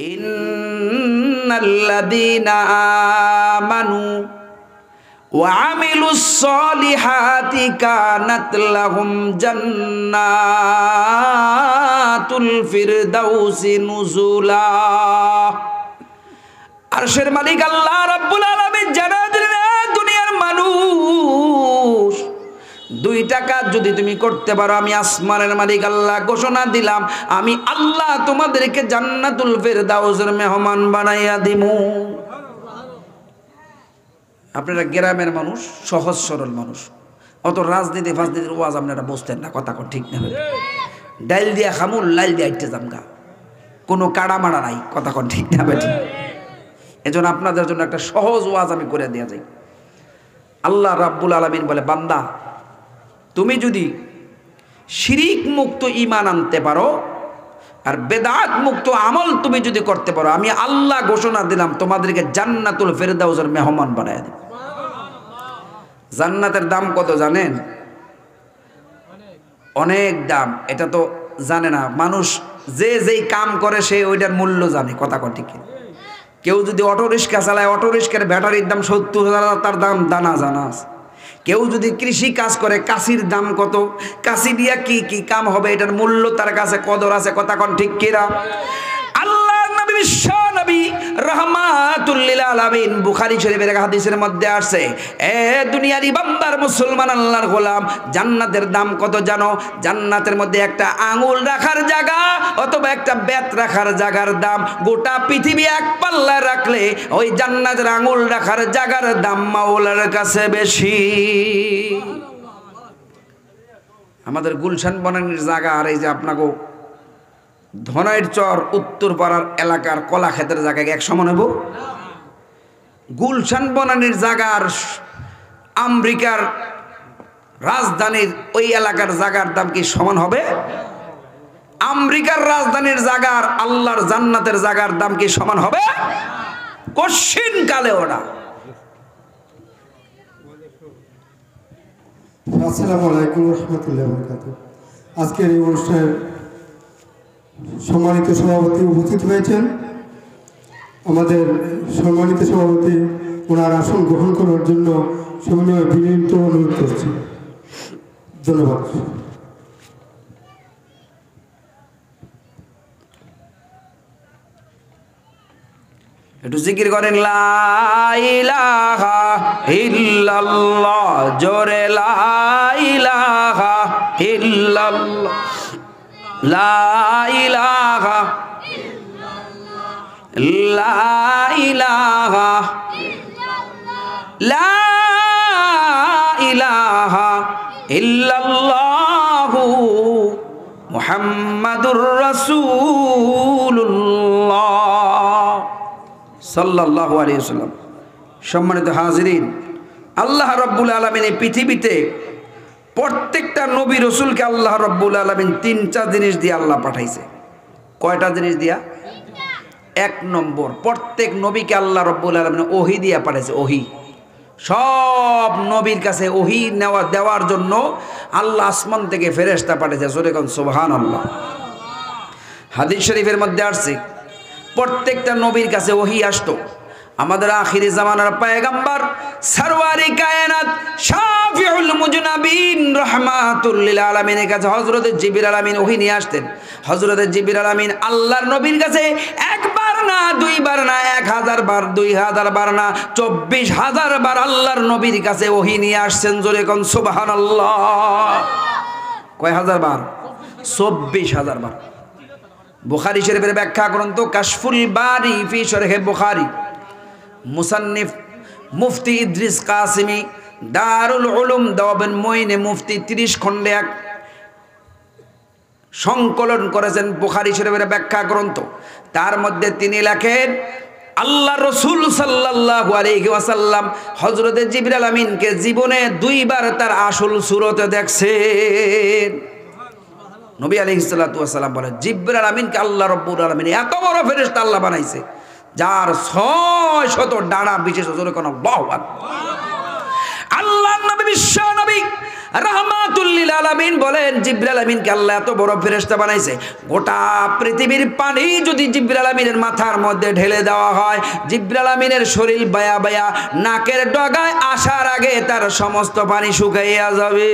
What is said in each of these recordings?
ইন্নাল্লাযীনা আমানু ওয়া আমিলুস সলিহাতি কানাত লাহুম জান্নাতুল ফিরদাউসি নুজুলা। আরশের মালিক আল্লাহ রাব্বুল আলামিন জানান দিলেন, দুনিয়ার মানুষ 2 টাকা যদি তুমি করতে পারো, আমি আসমানের মালিক আল্লাহ ঘোষণা দিলাম, আমি আল্লাহ তোমাদেরকে জান্নাতুল ফিরদাউসের মেহমান বানাইয়া দিমু। আপনারা গ্রামের মানুষ, সহজ সরল মানুষ, অত রাজনীতি ফাজনীতির ওয়াজ আপনারা বুঝতেন না, কথা ঠিক না। ডাইল দিয়া খামুল, লাইল দিয়া ইটতে জামগা, কোনো কাড়া মারা নাই, কথা ঠিক না বেঠিক। এজন্য আপনাদের জন্য একটা সহজ ওয়াজ আমি করে দেয়া যাই। আল্লাহ রাব্বুল আলামিন বলে, বান্দা তুমি যদি শিরিক মুক্ত ঈমান আনতে পারো আর বেদাত মুক্ত আমল তুমি যদি করতে পারো, আমি আল্লাহ ঘোষণা দিলাম তোমাদেরকে জান্নাতুল ফিরদাউসের মেহমান বানায় দেব। জান্নাতের দাম কত জানেন? অনেক দাম। এটা তো জানে না মানুষ, যে যেই কাম করে সে ওইটার মূল্য জানে, কথা ঠিক। কেউ যদি অটো রিক্সা চালায়, অটো রিক্সার ব্যাটারির দাম 70,000, তার দাম দানা জানা আছে। কেউ যদি কৃষি কাজ করে, কাশির দাম কত, কাশি দিয়া কি কি কাম হবে, এটার মূল্য তার কাছে কদর আছে, কথা ঠিক কিনা? আল্লাহ নবী বিশ্ব নবী রাহমাতুল লিল আলামিন বুখারী শরীফের হাদিসের মধ্যে আসছে, এ দুনিয়ারি বান্দার মুসলমান আল্লাহর গোলাম, জান্নাতের দাম কত জানো? জান্নাতের মধ্যে একটা আঙ্গুল রাখার জায়গা অথবা একটা বেত রাখার জায়গার দাম গোটা পৃথিবী এক পাল্লায় রাখলে ওই জান্নাতের আঙ্গুল রাখার জায়গার দাম মাওলার কাছে বেশি। আমাদের গুলশান বনানীর জায়গা আর এই যে আপনাকে ধনাইর চর উত্তর পাড়ার এলাকার কলা ক্ষেতের জায়গায় এক সমান হইব? গুলশান বনানীর জায়গার আমেরিকার রাজধানীর ওই এলাকার জায়গার দাম কি সমান হবে? আমেরিকার রাজধানীর জায়গার আল্লাহর জান্নাতের জায়গার দাম কি সমান হবে? কঠিন কালে ওরা। আসসালামু আলাইকুম রাহমাতুল্লাহি ওয়া বারাকাতুহু। আজকের এই অনুষ্ঠানে সম্মানিত সভাপতি উপস্থিত হয়েছেন। আমাদের সম্মানিত সভাপতি ওনার আসন গ্রহণ করার জন্য সবিনয় বিনীত অনুরোধ করছি। ধন্যবাদ। একটু জিকির করেন, লা ইলাহা ইল্লাল্লাহ, জোরে লা ইলাহা ইল্লাল্লাহ, লা ইলাহা লা ইলাহা লা ইলাহা ইল্লাল্লাহু মুহাম্মাদুর রাসূলুল্লাহ সাল্লাল্লাহু আলাইহি ওয়াসাল্লাম। সম্মানিত হাজিরিন, আল্লাহ রাব্বুল আলামিন এই পৃথিবীতে প্রত্যেকটা নবী রসুলকে আল্লাহ রাব্বুল আলামিন 3টা জিনিস দিয়ে আল্লাহ পাঠাইছে। কয়টা জিনিস দিয়া? 1 নম্বর, প্রত্যেক নবীকে আল্লাহ রাব্বুল আলামিন ওহী দিয়া পাঠাইছে। ওহী সব নবীর কাছে ওহী দেওয়ার জন্য আল্লাহ আসমান থেকে ফেরেশতা পাঠাইছে। জোরে কোন সুবহানাল্লাহ। হাদিস শরীফের মধ্যে আসছে প্রত্যেকটা নবীর কাছে ওহী আসতো। আমাদের আখিরি জামানার পয়গম্বর সরওয়ারি কায়নাত শাফিউল মুজনাবিন রাহমাতুল লিল আলামিনের কাছে হযরত জিবরিল আমিন ওহী নিয়ে আসতেন। হযরত জিবরিল আমিন আল্লাহর নবীর কাছে একবার না, দুইবার না, 1000 বার, 2000 বার না, 24000 বার আল্লাহর নবীর কাছে ওহী নিয়ে আসছেন। জোরে কোন সুবহানাল্লাহ। কয় হাজার বার? 24000 বার। বুখারী শরীফের ব্যাখ্যা গ্রন্থ কাশফুল বারি ফি শরহে বুখারী, মুসান্নিফ মুফতি ইদ্রিস কাসিমি, দারুল উলুম দেওয়াবেন মইনে মুফতি 30 খণ্ডে এক সংকলন করেছেন বুখারী শরীফের ব্যাখ্যা গ্রন্থ। তার মধ্যে তিনি লেখেন, আল্লাহ রসুল সাল্লাল্লাহু আলাইহি ওয়াসাল্লাম হযরতে জিবরিল আমিনকে জীবনে 2 বার তার আসল সুরতে দেখছেন। নবী আলাইহিস সালাতু ওয়াস সালাম বলেন, জিবরিল আমিনকে আল্লাহ রাব্বুল আলামিন এত বড় ফেরেশতা আল্লাহ বানাইছে যার 600 ডানা বিশেষ। জোরে কোন আল্লাহু আকবার। আল্লাহর নবী বিশ্ব নবী রাহমাতুল লিল আলামিন বলেন জিবরাইল আমিনকে আল্লাহ এত বড় ফেরেশতা বানাইছে, গোটা পৃথিবীর পানি যদি জিবরাইল আমিনের মাথার মধ্যে ঢেলে দেওয়া হয়, জিবরাইল আমিনের শরীর বায়া বায়া নাকের ডগায় আসার আগে তার সমস্ত পানি শুকাইয়া যাবে।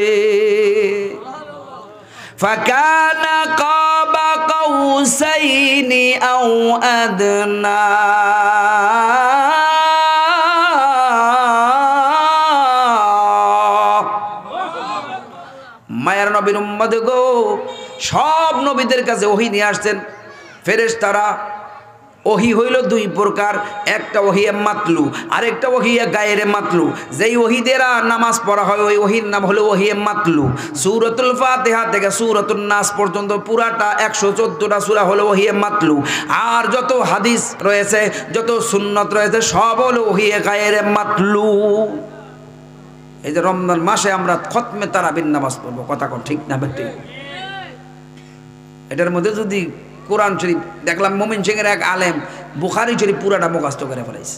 ফাকানা কাবা কাউসাইনি আও আদনা। মায়ার নবীর উম্মত গো, সব নবীদের কাছে ওহী নিয়ে আসছেন ফেরেশতারা। ওহী হইল দুই প্রকার, একটা ওহী মাতলু, আরেকটা ওহী গায়রে মাতলু। যেই ওহী দ্বারা নামাজ পড়া হয় ওই ওহীর নাম হলো ওহী মাতলু। সূরাতুল ফাতিহা থেকে সূরাতুন নাস পর্যন্ত পুরাটা 114টা সূরা হলো ওহী মাতলু। আর যত হাদিস রয়েছে, যত সুন্নত রয়েছে, সব হলো ওহী গায়রে মাতলু। এই যে রমজান মাসে আমরা খতমে তারাবির নামাজ পড়বো, কথা কোন ঠিক না বেটি? এটার মধ্যে যদি কোরআন শরীফ, দেখলাম মোমিন সিংয়ের এক আলেম বুখারী শরীফ পুরাটা মুখস্থ করে ফেলাইছে।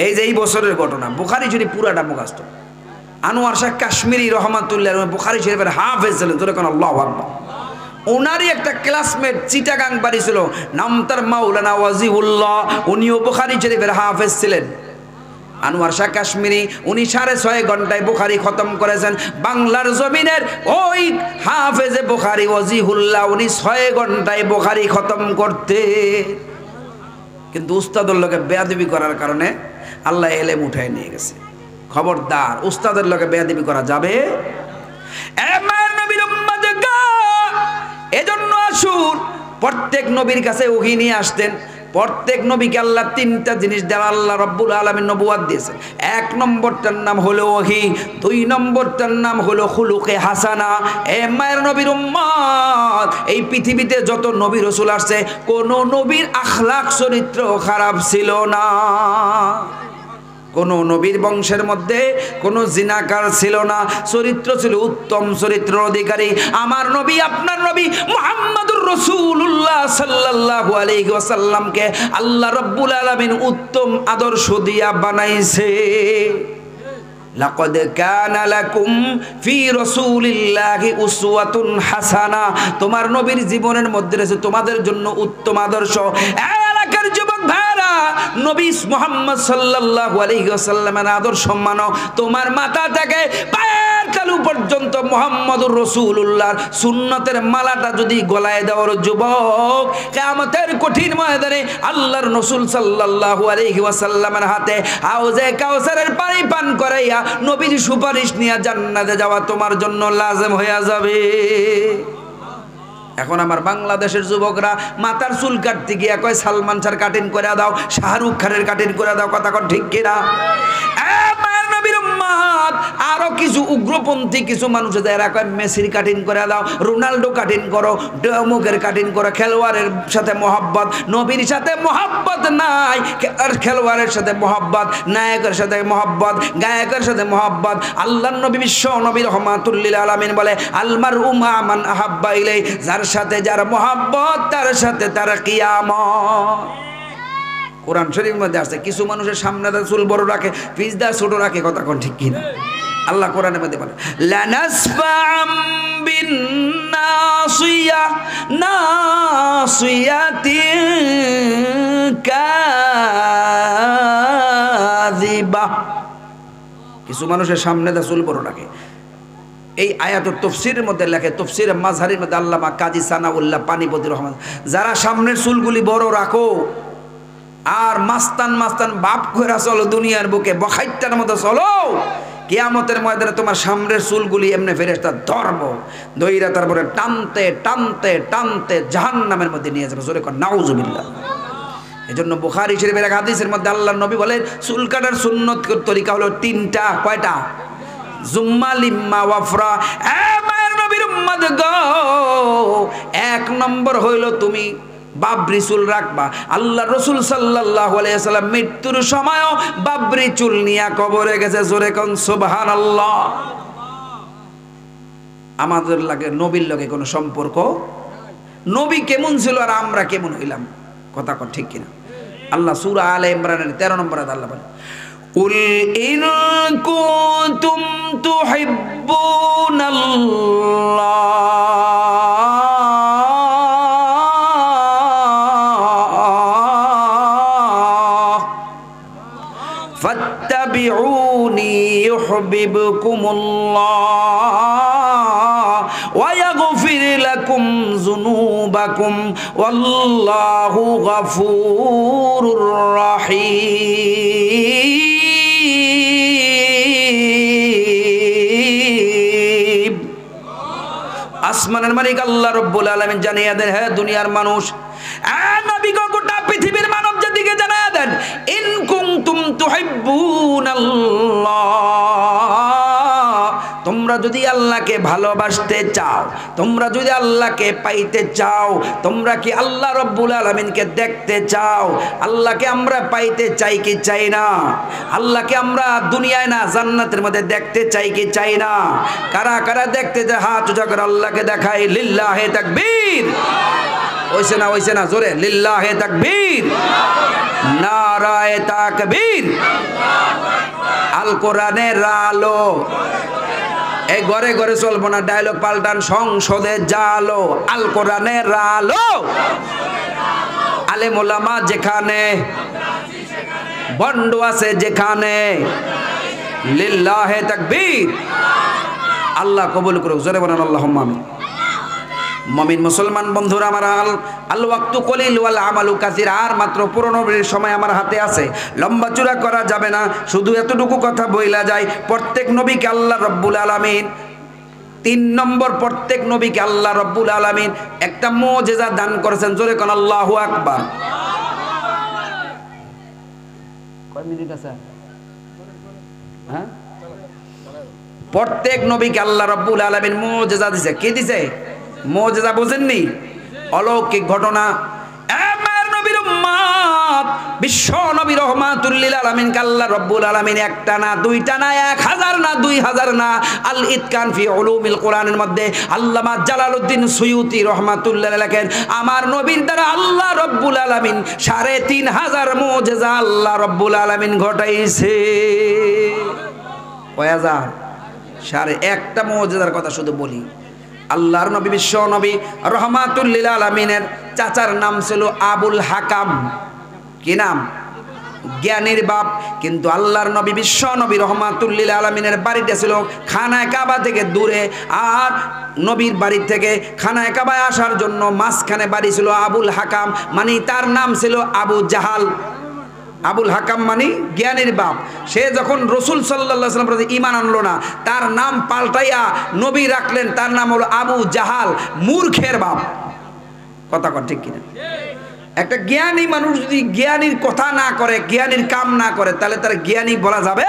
এই যে এই বছরের ঘটনা, বুখারী শরীফ পুরাটা মুখস্থ। আনোয়ার শাহ কাশ্মীরি রহমাতুল্লাহ বুখারী শরীফের হাফেজ ছিলেন, জোরে কোন আল্লাহু আকবার। ওনারই একটা ক্লাসমেট চিটাগাং বাড়ি ছিল, নাম তার মাওলানা ওয়াজিউল্লাহ, উনিও বুখারী শরীফের হাফেজ ছিলেন। আনোয়ার শাহ কাশ্মীরি উনি 6.5 ঘন্টায় বুখারী খতম করেছেন। বাংলার জমিনের ওই হাফেজে বুখারী ওয়াজিহুল্লাহ উনি 6 ঘন্টায় বুখারী খতম করতে, কিন্তু উস্তাদের লোকে বেয়াদবি করার কারণে আল্লাহ এলেম উঠায় নিয়ে গেছে। খবরদার, উস্তাদের লোকে বেয়াদবি করা যাবে। এজন্য আসুন, প্রত্যেক নবীর কাছে ওহী নিয়ে আসতেন। প্রত্যেক নবীকে আল্লাহ 3টা জিনিস দেওয়া আল্লাহ রাব্বুল আলামিন নবুয়ত দিয়েছেন। 1 নম্বরটার নাম হলো ওহী, 2 নম্বরটার নাম হলো খুলুকে হাসানা। এ মায়ের নবীর উম্মত, এই পৃথিবীতে যত নবী রাসূল আসছে কোন নবীর আখলাক চরিত্র খারাপ ছিল না। কোন নবীর বংশের মধ্যে কোন জিনাকার ছিল না, চরিত্র ছিল উত্তম চরিত্র অধিকারী। আমার নবী, আপনার নবী মুহাম্মদুর রাসূলুল্লাহ সাল্লাল্লাহু আলাইহি ওয়াসাল্লামকে আল্লাহ রাব্বুল আলামিন উত্তম আদর্শ দিয়া বানাইছে। লাকাদ কানা লাকুম ফি রাসূলিল্লাহি উসওয়াতুন হাসানা। তোমার নবীর জীবনের মধ্যে রয়েছে তোমাদের জন্য উত্তম আদর্শ। এলাকার যুবক ভাইরা, নবী মুহাম্মদ সাল্লাল্লাহু আলাইহি ওয়াসাল্লামের আদর্শ মানো। তোমার মাথা থেকে পায়ের তালু পর্যন্ত মুহাম্মদুর রাসূলুল্লাহর সুন্নতের মালাটা যদি গলায় দেওয়ার যুবক, কিয়ামতের কঠিন ময়দানে আল্লাহর রাসূল সাল্লাল্লাহু আলাইহি ওয়াসাল্লামের হাতে হাউজে কাউসারের পানি পান করাইয়া নবীর সুপারিশ নিয়ে জান্নাতে যাওয়া তোমার জন্য লাজেম হয়ে যাবে। এখন আমার বাংলাদেশের যুবকরা মাথার চুল কাটতে গিয়ে কয় সালমান শাহর কাটিং করে দাও, শাহরুখ খানের কাটিং করে দাও, কথা কন ঠিক কিনা? নবীর উম্মত আরো কিছু উগ্রপন্থী কিছু মানুষ আছে, এরা কয় মেসির কাটিং করে দাও, রোনাল্ডো কাটিং করো, অমুকের কাটিং করো। খেলোয়াড়ের সাথে মহব্বত, নবীর সাথে মহব্বত নাই। খেলোয়াড়ের সাথে মহব্বত, নায়কের সাথে মহব্বত, গায়কের সাথে মহব্বত। আল্লাহর নবী বিশ্ব নবী রাহমাতুল লিল আলামিন বলে আলমারউ মা মান আহাব্বা ইলাই, যার সাথে যার মহব্বত তার সাথে তার কিয়ামত। কোরআন শরীফের মধ্যে আছে কিছু মানুষের সামনে চুল বড় রাখে, পিছদা ছোট রাখে, কথা কোন ঠিক কিনা? আল্লাহ কোরআনের মধ্যে বলে লানাসফা'আম বিন নাসিয়া নাসিয়াতিন কাযিবা। কিছু মানুষের সামনে চুল বড় রাখে। এই আয়াতুর তফসিরের মধ্যে লেখে, তফসিরে মাযহারির মধ্যে আল্লামা কাজী সানাউল্লাহ পানিপতি রহমান, যারা সামনের চুলগুলি বড় রাখো আর মাস্তান মাস্তান বাপ কইরা চলো দুনিয়ার বুকে, বখাইটার মতো চলো, কিয়ামতের ময়দানে তোমার সামনের চুলগুলি এমনি ফেরেশতা ধরবো, দইরা তারপরে টানতে টানতে টানতে জাহান্নামের মধ্যে নিয়ে যাবে। জোরে কর নাউজুবিল্লাহ। এজন্য বুখারী শরীফের এক হাদিসের মধ্যে আল্লাহর নবী বলেন চুল কাটার সুন্নত তরিকা হলো 3টা। কয়টা? জুম্মা, লিম্মা, ওয়াফরা। মায়ের নবীর উম্মত গো, 1 নম্বর হইল তুমি বাবরি চুল রাখবা। আল্লাহ রসুল সাল্লাল্লাহু আলাইহি ওয়াসাল্লাম মৃত্যুর সময়ও বাবরি চুল নিয়ে কবরে গেছে। জোরে কোন সুবহানাল্লাহ। আমাদের লাগে নবীর লগে কোনো সম্পর্ক? নবী কেমন ছিল আর আমরা কেমন হইলাম, কথা কন ঠিক কিনা? আল্লাহ সূরা আলে ইমরানের 13 নম্বর আয়াত আল্লাহ বলেন কুল ইন কুনতুম তুহিব্বুনাল্লাহ ফাত্তাবিউনি ইউহিব্বুকুমুল্লাহ ওয়া ইয়াগফির লাকুম যুনুবাকুম ওয়াল্লাহু গফুরুর রহিম। আসমানের মালিক আল্লাহ রাব্বুল আলামিন জানিয়ে দেন, হে দুনিয়ার মানুষ, নবী গো গোটা পৃথিবীর মানব জাতিকে জানিয়ে দেন, ইন কুনতুম তুহিব্বুনাল্লাহ, তোমরা যদি আল্লাহকে ভালোবাসতে চাও, তোমরা যদি আল্লাহকে পাইতে চাও, তোমরা কি আল্লাহ রাব্বুল আলামিনকে দেখতে চাও? আল্লাহকে আমরা পাইতে চাই কি চাই না? আল্লাহকে আমরা দুনিয়ায় না জান্নাতের মধ্যে দেখতে চাই কি চাই না? কারা কারা দেখতে চায় হাত উঁচা করে আল্লাহকে দেখাই, লিল্লাহে তাকবীর। হইছে না জোরে লিল্লাহে তাকবীর, নারায়ে তাকবীর। আল কোরআনের আলো, এই ঘরে ঘরে চলবো না ডায়লগ পাল্টান, সংসদে জালো, আল কোরআনের আলো। আলেম ওলামা যেখানে, বন্ড আছে যেখানে, লিল্লাহে তাকবীর। আল্লাহ কবুল করুক, জোরে বলেন আল্লাহুম্মা আমিন। মুমিন মুসলমান বন্ধুরা আমার, আল ওয়াক্তু কলিল ওয়াল আমালু কাসির, আর মাত্র 15 সময় আমার হাতে আছে, লম্বা চূড়া করা যাবে না। শুধু এতটুকু কথা বইলা যায়, প্রত্যেক নবীকে আল্লাহ রাব্বুল আলামিন 3 নম্বর, প্রত্যেক নবীকে আল্লাহ রাব্বুল আলামিন একটা মুজিজা দান করেছেন। জোরে কোন আল্লাহু আকবার। কয় মিনিট আছে? হ্যাঁ, প্রত্যেক নবীকে আল্লাহ রাব্বুল আলামিন মুজিজা দিয়েছে। কি দিয়েছে? মুজিজা। বুঝেননি? অলৌকিক ঘটনা। আমার নবীর উম্মত বিশ্ব নবী রহমাতুল লিল আলামিন আল্লাহ রাব্বুল আলামিন একটা না, দুইটা না, 1000 না, 2000 না, আল ইতকান ফি উলুমিল কোরআনের মধ্যে আল্লামা জালালউদ্দিন সুয়ুতি রহমাতুল্লাহ লেখেন, আমার নবীর দ্বারা আল্লাহ রাব্বুল আলামিন 3500 মুজিজা আল্লাহ রাব্বুল আলামিন ঘটাইছে। কয় হাজার? একটা মুজিজার কথা শুধু বলি। আল্লাহর নবী বিশ্ব নবী রহমাতুল লিল আলামিনের চাচার নাম ছিল আবুল হাকাম। কি নাম? জ্ঞানীর বাপ। কিন্তু আল্লাহর নবী বিশ্ব নবী রহমাতুল লিল আলামিনের বাড়িটা ছিল খানায়ে কাবা থেকে দূরে, আর নবীর বাড়ি থেকে খানায়ে কাবায় আসার জন্য মাঝখানে বাড়ি ছিল আবুল হাকাম, মানে তার নাম ছিল আবু জাহাল। আবুল হাকাম মানে জ্ঞানীর বাপ। সে যখন রসুল সাল্লাল্লাহু আলাইহি ওয়াসাল্লামের প্রতি ঈমান আনলো না, তার নাম পাল্টাইয়া নবী রাখলেন, তার নাম হলো আবু জাহাল, মূর্খের বাপ। কথা কর ঠিক কিনা? একটা জ্ঞানী মানুষ যদি জ্ঞানীর কথা না করে, জ্ঞানীর কাম না করে, তাহলে তার জ্ঞানী বলা যাবে?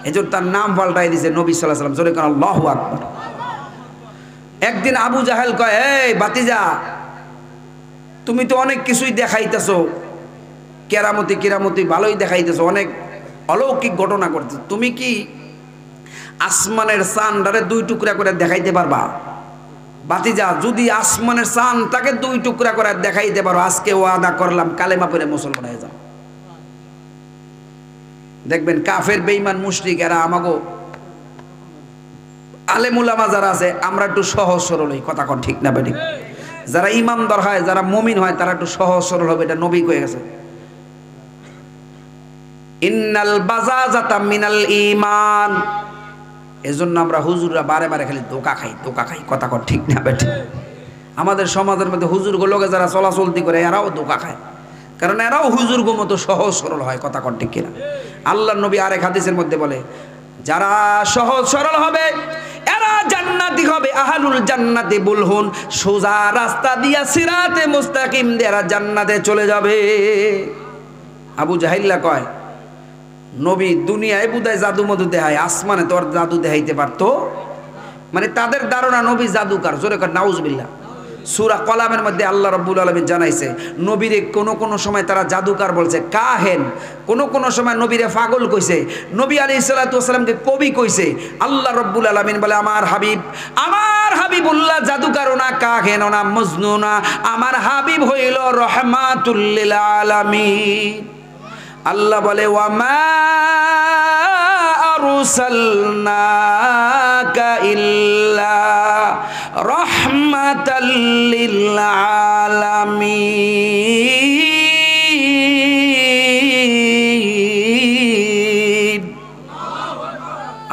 এজন্য তার নাম পাল্টাই দিয়েছে নবী সাল্লাল্লাহু আলাইহি ওয়াসাল্লাম। জোরে কোন আল্লাহু আকবার। একদিন আবু জাহেল কয়, এই বাতিজা, তুমি তো অনেক কিছুই দেখাইতেছো, কেরামতি কেরামতি ভালোই দেখাইতেছো, অনেক অলৌকিক ঘটনা করতেছো, তুমি কি আসমানের চাঁদটারে 2 টুকরা করে দেখাইতে পারবা? বাতিজা, যদি আসমানের চাঁদটাকে 2 টুকরা করে দেখাইতে পারো, আজকে ওয়াদা করলাম কালেমা পড়ে মুসলমান হয়ে যাও। দেখবেন কাফের বেঈমান মুশরিক এরা আমাগো আলেম উলামা যারা আছে, আমরা একটু সহজ সরল হই। কথা কন ঠিক না বেঠিক? যারা ইমানদার হয়, যারা মুমিন হয়, তারা একটু সহজ সরল হবে। এটা নবী কয়ে গেছে, ইন্নাল বাজাজাতা মিনাল ঈমান। এজন্য আমরা হুজুররা বারে বারে খালি ধোঁকা খাই। কথা কর ঠিক না বেঠি? আমাদের সমাজের মধ্যে হুজুরগুলোকে যারা চলাচলতি করে, এরাও ধোঁকা খায়, কারণ এরাও হুজুরগো মতো সহজ সরল হয়। কথা কর ঠিক কিনা? আল্লাহর নবী আরেক হাদিসের মধ্যে বলে, যারা সহজ সরল হবে এরা জান্নাতি হবে। আহলুল জান্নাতি বুলহুন, সোজা রাস্তা দিয়া সিরাতে মুস্তাকিম দিয়ে এরা জান্নাতে চলে যাবে। আবু জাহিল্লা কয়, নবী দুনিয়ায় বুদায় জাদু মধু দেখায়, আসমানে তোর জাদু দেখাইতে পারতো? মানে তাদের ধারণা নবী জাদুকার। জোরে কর নাউজুবিল্লাহ। সূরা কলামের মধ্যে আল্লাহ রাব্বুল আলামিন জানাইছে, নবীরে কোন সময় তারা জাদুকার বলছে, কাহেন। কোন সময় নবীরে পাগল কইছে, নবী আলাইহিস সালাতু ওয়াসালামকে কবি কইছে। আল্লাহ রাব্বুল আলামিন বলে, আমার হাবিবুল্লাহ জাদুকারও না, কাহেনও না, মজনু না, আমার হাবিব হইল রহমাতুল লিল আলামিন। আল্লাহ বলে ওয়ামা আরসালনাকা ইল্লা রাহমাতাল লিল আলামিন।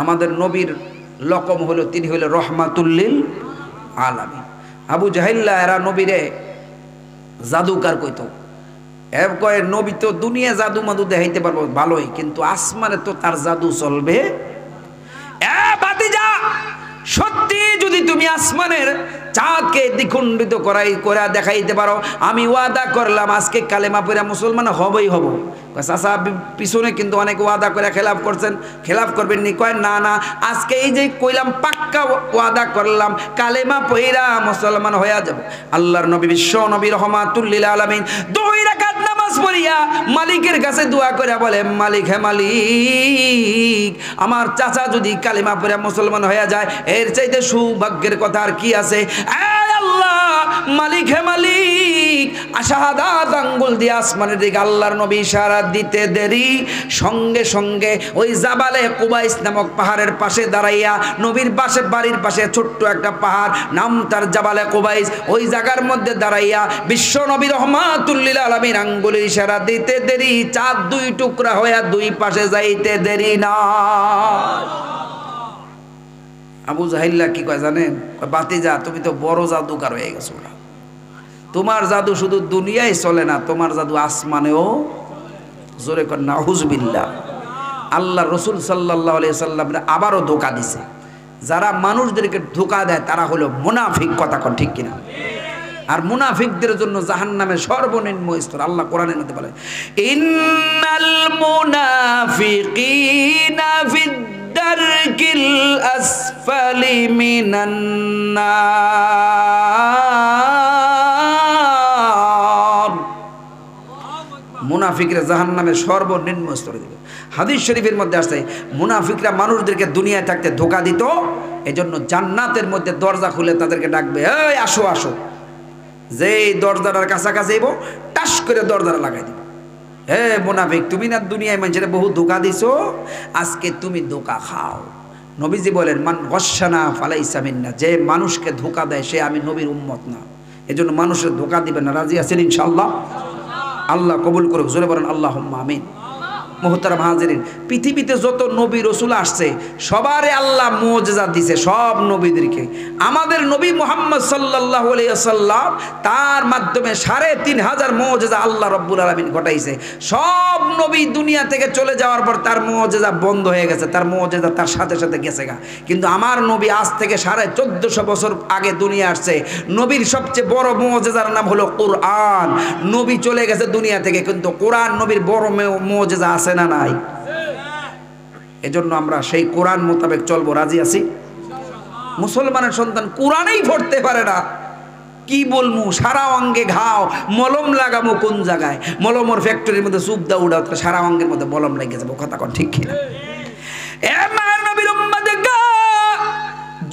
আমাদের নবীর লকম হলো তিনি হলো রহমাতুল লিল আলামিন। আবু জাহিল্লা এরা নবীরে জাদুকার কইতো, এর কয় নবী তো দুনিয়া জাদু মাদু দেখাইতে পারবো ভালোই, কিন্তু আসমানে তো তার জাদু চলবে। এ ভাতিজা, সত্যি যদি তুমি আসমানের চাঁদকে দ্বিখণ্ডিত করা দেখাইতে পারো, আমি ওয়াদা করলাম আজকে কালেমা পড়ে মুসলমান হবই হব। চাচা পিছনে কিন্তু অনেক ওয়াদা করে খেলাফ করছেন, খেলাফ করবেন নি? কয় না না, আজকে এই যে কইলাম পাক্কা ওয়াদা করলাম কালেমা পড়া মুসলমান হয়ে যাব। আল্লাহর নবী বিশ্ব নবী রহমাতুল লিল আলামিন 2 রাকাত নামাজ পড়িয়া মালিকের কাছে দোয়া করে বলে, মালিক হে মালিক, আমার চাচা যদি কালেমা পড়ে মুসলমান হয়ে যায় এর চাইতে সৌভাগ্যের কথা আর কি আছে? আল্লাহ মালিক হে মালিক, শাহাদাত আঙ্গুল দিয়ে আসমানের দিকে আল্লাহর নবী ইশারা দিতে দেরি সঙ্গে সঙ্গে ওই জাবালে কুবাইস নামক পাহাড়ের পাশে দাঁড়াইয়া, নবীর বাড়ির পাশে ছোট্ট একটা পাহাড়, নাম তার জাবালে কুবাইস, ওই জায়গার মধ্যে দাঁড়াইয়া বিশ্ব নবী রহমাতুল লিল আলামিন আঙ্গুলের ইশারা দিতে দেরি, চাঁদ 2 টুকরা হইয়া 2 পাশে যাইতে দেরি না। আবু জাহিল্লা কি কয় জানেন? বাতিজা, তুমি তো বড় জাদুকার হয়ে গেছো। তোমার জাদু শুধু দুনিয়ায় চলে না, তোমার জাদু আসমানেও। জোরে কর নাউজুবিল্লাহ। আল্লাহ রসুল সাল্লাল্লাহু আলাইহি সাল্লাম আবারও ধোঁকা দিছে। যারা মানুষদেরকে ধোঁকা দেয় তারা হলো মুনাফিক, কথা কন ঠিক কিনা? আর মুনাফিকদের জন্য জাহান্নামের সর্বনিম্ন স্তর আল্লাহ কোরআনের মধ্যে বলে, ইন্নাল মুনাফিকিনা ফিদ দারকিল আসফালি মিনান নার। মুনাফিকরা জাহান্নামের সর্বনিম্ন স্তরে দিবে। হাদিস শরীফের মধ্যে আসছে মুনাফিকরা মানুষদেরকে দুনিয়ায় থাকতে ধোঁকা দিত, এজন্য জান্নাতের মধ্যে দরজা খুলে তাদেরকে ডাকবে, এই আসো আসো। যেই দরজাটার কাছাকাছি এবো টাস করে দরজাটা লাগাই দিব, হে মুনাফিক, তুমি না দুনিয়ায় মানুষের বহু ধোঁকা দিছো, আজকে তুমি ধোঁকা খাও। নবীজি বলেন, মান গসানা ফালাইসা মিন্না, যে মানুষকে ধোঁকা দেয় সে আমি নবীর উম্মত না। এজন্য মানুষের ধোঁকা দিবেন না। রাজি আছেন ইনশাআল্লাহ? আল্লাহ কবুল করুক, জোরে বলেন আল্লাহুম্মা আমিন। মুহতারাম হাজিরিন, পৃথিবীতে যত নবী রসুল আসছে সবারে আল্লাহ মুআজিজা দিছে, সব নবীদেরকে। আমাদের নবী মুহাম্মদ সাল্লাল্লাহু আলাইহি ওয়াসাল্লাম তার মাধ্যমে 3500 মুআজিজা আল্লাহ রাব্বুল আলামিন ঘটাইছে। সব নবী দুনিয়া থেকে চলে যাওয়ার পর তার মুআজিজা বন্ধ হয়ে গেছে, তার মুআজিজা তার সাথে সাথে গেছে গা। কিন্তু আমার নবী আজ থেকে 1450 বছর আগে দুনিয়া আসছে। নবীর সবচেয়ে বড় মুআজিজার নাম হলো কোরআন। নবী চলে গেছে দুনিয়া থেকে, কিন্তু কোরআন নবীর বড় মুআজিজা আছে না নাই? এজন্য আমরা সেই কোরআন মোতাবেক চলবো। রাজি আছি? মুসলমানের সন্তান কোরআনেই পড়তে পারে না, কি বলমু? সারা অঙ্গে ঘাও, মলম লাগামো কোন জায়গায়? মলমর ফ্যাক্টরির মধ্যে সুপ দা উড়াও, সারা অঙ্গের মধ্যে মলম লেগে যাবো, কথা কন ঠিক কিনা?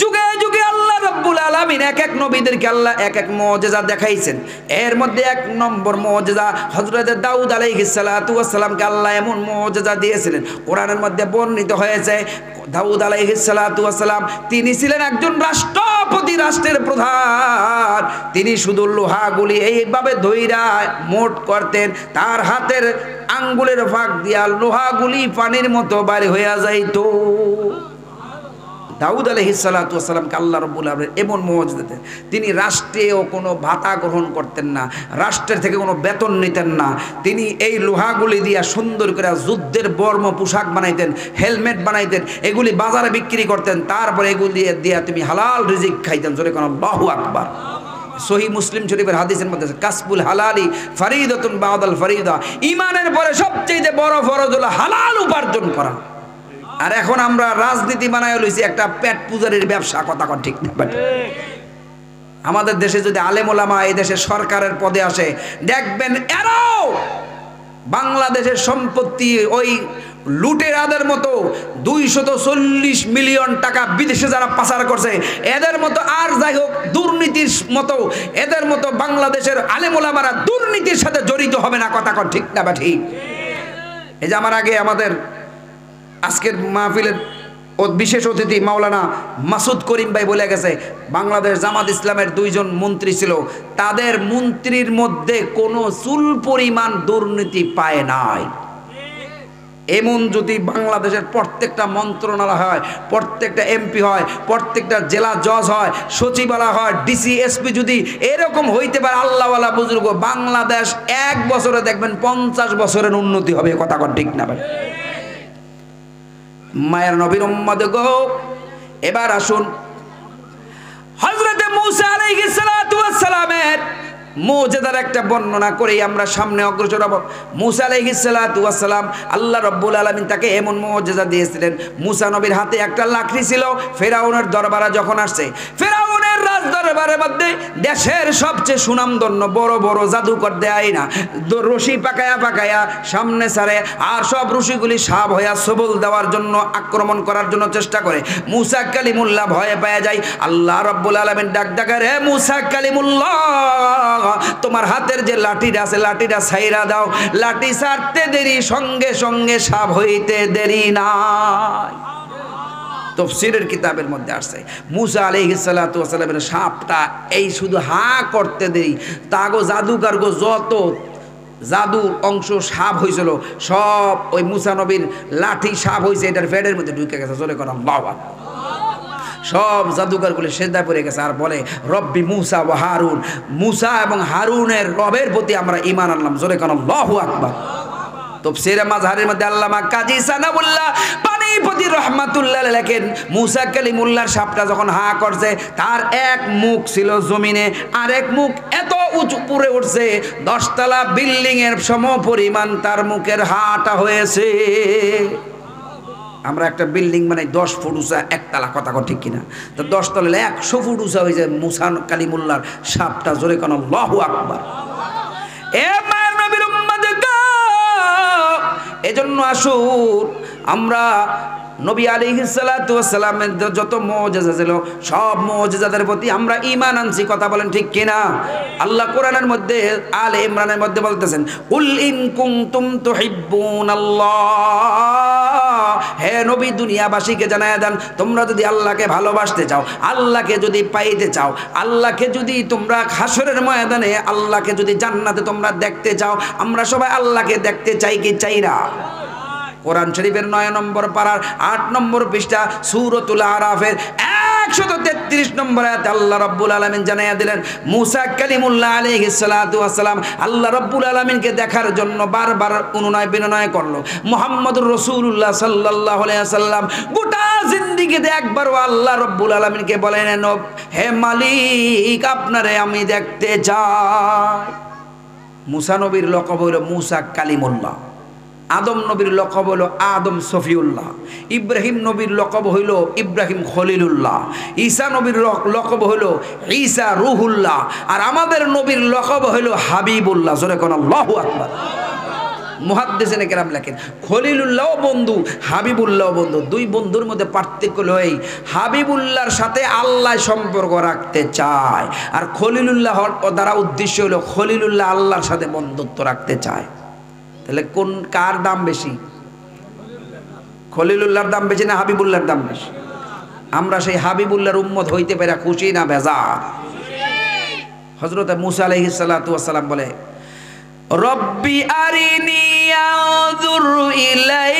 যুগে যুগে আল্লাহ রাব্বুল আলামিন এক এক নবীদেরকে আল্লাহ এক এক মুআজিজা দেখাইছেন। এর মধ্যে 1 নম্বর মুআজিজা হযরত দাউদ আলাইহিস সালাতু ওয়াস সালামকে আল্লাহ এমন মুআজিজা দিয়েছিলেন, কোরআনের মধ্যে বর্ণিত হয়েছে দাউদ আলাইহিস সালাতু ওয়াস সালাম তিনি ছিলেন একজন রাষ্ট্রপতি, রাষ্ট্রের প্রধান। তিনি শুধু লোহাগুলি এইভাবে ধইরা মোট করতেন, তার হাতের আঙ্গুলের ফাঁক দিয়া লোহাগুলি পানির মতো বাইরে হইয়া যাইতো। দাউদ আলাইহিস সালাতু ওয়াস সালামকে আল্লাহ রাব্বুল আলামিন এমন মুআজিজা দিতেন। তিনি রাষ্ট্রেও কোনো ভাতা গ্রহণ করতেন না, রাষ্ট্রের থেকে কোনো বেতন নিতেন না। তিনি এই লোহাগুলি দিয়া সুন্দর করে যুদ্ধের বর্ম পোশাক বানাইতেন, হেলমেট বানাইতেন, এগুলি বাজারে বিক্রি করতেন। তারপরে এগুলি দিয়া তুমি হালাল রিজিক খাইতেন। জোরে কোন আল্লাহু আকবার। সহিহ মুসলিম শরীফের হাদিসের মধ্যে কাসবুল হালালি ফরিদাতুন বাদাল ফরিদা, ঈমানের পরে সবচেয়ে বড় ফরজ হলো হালাল উপার্জন করা। আর এখন আমরা রাজনীতি বানায় লইছি একটা পেট পূজারির ব্যবসা, কথা কন ঠিক না? আমাদের দেশে যদি আলেম ওলামা এই দেশে সরকারের পদে আসে, দেখবেন এরাও বাংলাদেশের সম্পত্তি ওই লুটেরাদের মতো 240 মিলিয়ন টাকা বিদেশে যারা পাচার করছে এদের মতো, আর যাই হোক দুর্নীতির মতো এদের মতো বাংলাদেশের আলেম ওলামারা দুর্নীতির সাথে জড়িত হবে না, কথা কন ঠিক না? বা ঠিক? এই যে আমার আগে আমাদের আজকের মাহফিলের বিশেষ অতিথি মাওলানা মাসুদ করিম ভাই বলে গেছে, বাংলাদেশ জামাত ইসলামের 2 জন মন্ত্রী ছিল, তাদের মন্ত্রীর মধ্যে কোনো চুল পরিমাণ দুর্নীতি পায় নাই। এমন যদি বাংলাদেশের প্রত্যেকটা মন্ত্রণালয় হয়, প্রত্যেকটা এমপি হয়, প্রত্যেকটা জেলা জজ হয়, সচিবালয় হয়, ডিসি এসপি যদি এরকম হইতে পারে আল্লাহওয়ালা বুজুর্গ, বাংলাদেশ 1 বছরে দেখবেন 50 বছরের উন্নতি হবে। কথা কন ঠিক না ভাই? মায়ের নবীর উম্মত গো, এবার আসুন হযরতে মূসা আলাইহিস সালাতু ওয়াস সালামের মুজিজার একটা বর্ণনা করেই আমরা সামনে অগ্রসর হব। মূসা আলাইহিস সালাতু ওয়াস সালাম, আল্লাহ রাব্বুল আলামিন তাকে এমন মুজিজা দিয়েছিলেন। মূসা নবীর হাতে একটা লাকড়ি ছিল। ফেরাউনের দরবারে যখন আসছে, ফেরাউনের রাজ দরবারের মধ্যে দেশের সবচেয়ে সুনামধন্য বড় বড় জাদুকর দেয় না, রশি পাকায়া পাকায়া সামনে ছাড়ে, আর সব রশিগুলি সাপ হইয়া সবল দেওয়ার জন্য, আক্রমণ করার জন্য চেষ্টা করে। মূসা কালিমুল্লাহ ভয়ে পেয়ে যায়। আল্লাহ রাব্বুল আলামিন ডাক ডাকে, রে মূসা কালিমুল্লাহ, তোমার হাতের যে লাঠিটা আছে লাঠিটা ছাইরা দাও। লাঠি ছাড়তে দেরি, সঙ্গে সঙ্গে সাপ হইতে দেরি নাই। তাফসীরের কিতাবের মধ্যে আসছে মূসা আলাইহিস সালাতু ওয়াস সালামের সাপটা এই শুধু হা করতে দেরি, তাগো জাদুকার গো যত জাদুর অংশ সাপ হয়েছিল সব ওই মূসা নবীর লাঠি সাপ হয়েছে এটার ফেডের মধ্যে ঢুকে গেছে। জোরে কর আল্লাহু আকবার। সব জাদুঘরগুলি সেজদায় পড়ে গেছে আর বলে, রব্বি মূসা ওয়া হারুন, মূসা এবং হারুনের রবের প্রতি আমরা ঈমান আনলাম। জোরে কোন আল্লাহু আকবার। তাফসীরে মাযহারের মধ্যে আল্লামা কাজী সানাউল্লাহ পানিপতি রাহমাতুল্লাহ লেখেন, মূসা কালিমুল্লাহর সাপটা যখন হা করছে, তার এক মুখ ছিল জমিনে, আর এক মুখ এত উঁচু পুরে উঠছে, 10 তলা বিল্ডিং এর সম পরিমাণ তার মুখের হাটা হয়েছে। আমরা একটা বিল্ডিং মানে 10 ফুট উঁচা একতলা, কথা ঠিক কিনা? তো 10 তলা 100 ফুট উঁচা হয়েছে মূসা কালিমুল্লাহর সাপটা। জোরে কোন আল্লাহু আকবার। এ মায়ের নবীর উম্মত গো, এজন্য আসুন আমরা নবী আলাইহিস সালাতু ওয়াস সালামের যত মুজিজা ছিল সব মুজিজাদের প্রতি আমরা ঈমান আনছি। কথা বলেন ঠিক কিনা? আল্লাহ কোরআনের মধ্যে আলে ইমরানের মধ্যে বলতেছেন, কুল ইন কুনতুম তুহিব্বুনাল্লাহ, হে নবী দুনিয়াবাসীকে জানায়া দেন, তোমরা যদি আল্লাহকে ভালোবাসতে চাও, আল্লাহকে যদি পাইতে চাও, আল্লাহকে যদি তোমরা হাসরের ময়দানে আল্লাহকে যদি জান্নাতে তোমরা দেখতে চাও, আমরা সবাই আল্লাহকে দেখতে চাই কি চাই না? কোরআন শরীফের 9 নম্বর পারার 8 নম্বর পৃষ্ঠা সূরাতুল আরাফের 133 নম্বর আয়াতে আল্লাহ রাব্বুল আলামিন জানাইয়া দিলেন, মূসা কালিমুল্লাহ আলাইহিস সালাতু ওয়াস সালাম আল্লাহ রাব্বুল আলামিনকে দেখার জন্য বারবার অনুনয় বিনয় করলো। মুহাম্মদুর রাসূলুল্লাহ সাল্লাল্লাহু আলাইহি ওয়াসাল্লাম গোটা জিন্দেগিতে একবারও আল্লাহ রাব্বুল আলামিনকে বলেন, হে মালিক আপনারে আমি দেখতে চাই। মূসা নবীর লকব হলো মূসা কালিমুল্লাহ, আদম নবীর লকব হলো আদম সফিউল্লাহ, ইব্রাহিম নবীর লকব হইল ইব্রাহিম খলিলুল্লাহ, ঈসা নবীর লকব হইল ঈসা রুহুল্লাহ, আর আমাদের নবীর লকব হইল হাবিবুল্লাহ। জোরে কোন আল্লাহু আকবার। মুহাদ্দিসিনে কেরাম লেখেন, খলিলুল্লাহ বন্ধু, হাবিবুল্লাহ বন্ধু। 2 বন্ধুর মধ্যে পার্থক্য হলো এই, হাবিবুল্লাহর সাথে আল্লাহ সম্পর্ক রাখতে চায়, আর খলিলুল্লাহ দ্বারা উদ্দেশ্য হলো খলিলুল্লাহ আল্লাহর সাথে বন্ধুত্ব রাখতে চায়। তাহলে কোন কার দাম বেশি? খলিলুল্লাহর দাম বেশি না হাবিবুল্লাহর দাম বেশি? আমরা সেই হাবিবুল্লাহর উম্মত হইতে পেরে খুশি না বেজার? হযরত মূসা আলাইহিস সালাতু ওয়াস সালাম বলে, রব্বি আরিনি আনজুর ইলাইক।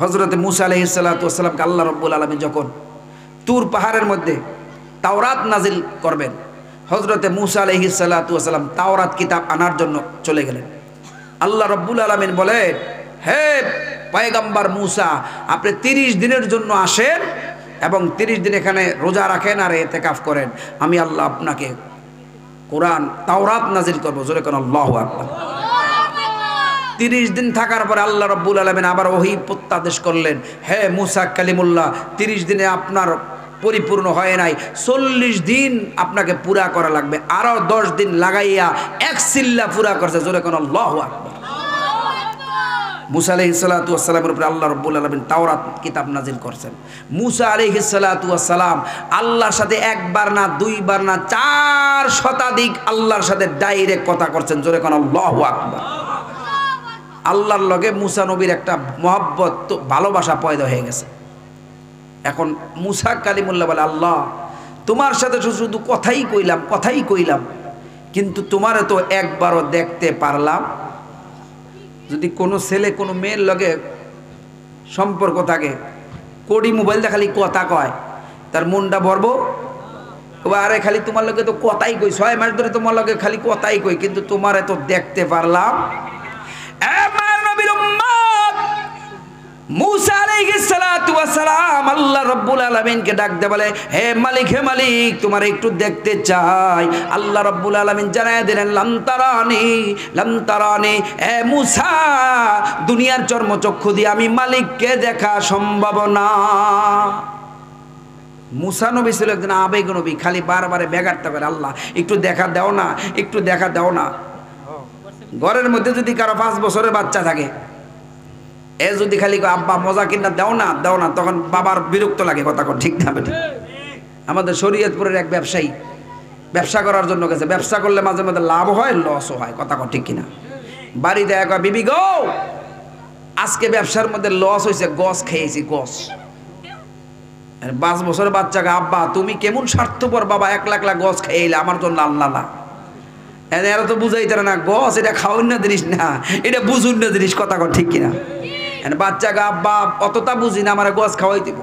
হযরত মূসা আলাইহিস সালাতু ওয়াস সালামকে আল্লাহ রাব্বুল আলামিন যখন তুর পাহাড়ের মধ্যে তাওরাত নাজিল করবেন, হযরতে মূসা আলাইহিস সালাতু ওয়াস সালাম তাওরাত কিতাব আনার জন্য চলে গেলেন। আল্লাহ রাব্বুল আলামিন বলেন, হে পয়গম্বর মূসা, আপনি 30 দিনের জন্য আসেন এবং 30 দিন এখানে রোজা রাখেন আর ইতিকাফ করেন, আমি আল্লাহ আপনাকে কোরআন তাওরাত নাজিল করব। জোরে কোন আল্লাহু আকবার। 30 দিন থাকার পরে আল্লাহ রাব্বুল আলামিন আবার ওহী প্রত্যাদেশ করলেন, হে মূসা কালিমুল্লাহ, 30 দিনে আপনার পরিপূর্ণ হয় নাই, 40 দিন আপনাকে পুরা করা লাগবে। আরো 10 দিন লাগাইয়া 1 সিল্লা পুরা করছে। জোরে কোন আল্লাহু আকবার। মুসা আলাইহিস সালাতু ওয়াস সালামের উপরে আল্লাহ রাব্বুল আলামিন তাওরাত কিতাব নাজিল করেছেন। মুসা আলাইহিস সালাতু ওয়াস সালাম আল্লাহর সাথে একবার না দুইবার না 4 শতাধিক আল্লাহর সাথে ডাইরেক্ট কথা করছেন। জোরে কোন আল্লাহু আকবার। আল্লাহর লগে মুসা নবীর একটা মহব্বত ভালোবাসা পয়দা হয়ে গেছে। এখন মুসা কালিমুল্লাহ বলে, আল্লাহ তোমার সাথে শুধু কথাই কইলাম, কিন্তু তোমারে তো একবারও দেখতে পারলাম। যদি কোনো ছেলে কোনো মেয়ের লগে সম্পর্ক থাকে, কোডি মোবাইল দিয়ে খালি কথা কয়, তার মনটা ভরবো? আরে খালি তোমার লগে তো কথাই কই, 6 মাস ধরে তোমার লগে খালি কথাই কই, কিন্তু তোমারে তো দেখতে পারলাম। মুসা আলাইহিস সালাতু ওয়াস সালাম আল্লাহ রাব্বুল আলামিনকে ডাক দিয়ে বলে, হে মালিক তোমার একটু দেখতে চাই। আল্লাহ রাব্বুল আলামিন জানায় দিলেন, লাম তারানি হে মুসা, দুনিয়ার চর্মচক্ষু দিয়ে আমি মালিককে দেখা সম্ভব না। মুসা নবী ছিল একজন আবেগ নবী, খালি বারবারে বেগারটা করে, আল্লাহ একটু দেখা দাও না, একটু দেখা দাও না। ঘরের মধ্যে যদি কারো 5 বছরের বাচ্চা থাকে, এ যদি খালি আব্বা মজা কিনা দাও না, তখন বাবার বিরক্ত লাগে। কথা ঠিক না বেঠিক? আমাদের শরীয়তপুরের এক ব্যবসায়ী ব্যবসা করার জন্য গেছে, ব্যবসা করলে মাঝে মাঝে লাভ হয়, লসও হয়। কথা ঠিক কিনা? বাড়িতে এক বিবি গো, আজকে ব্যবসার মধ্যে লস হয়েছে, গস খেয়েছি, গস। 5 বছরের বাচ্চাকে, আব্বা তুমি কেমন স্বার্থপর বাবা, 1 লাখ গস খেয়েলে আমার জন্য আল্লাহ না। এরা তো বুঝাইতে না, গস এটা খাওয়ার না জিনিস না, এটা বুঝুন না জিনিস। কথা ঠিক কিনা? বাচ্চাকে, আব্বা অতটা বুঝি না, আমার গছ খাওয়াই দিব।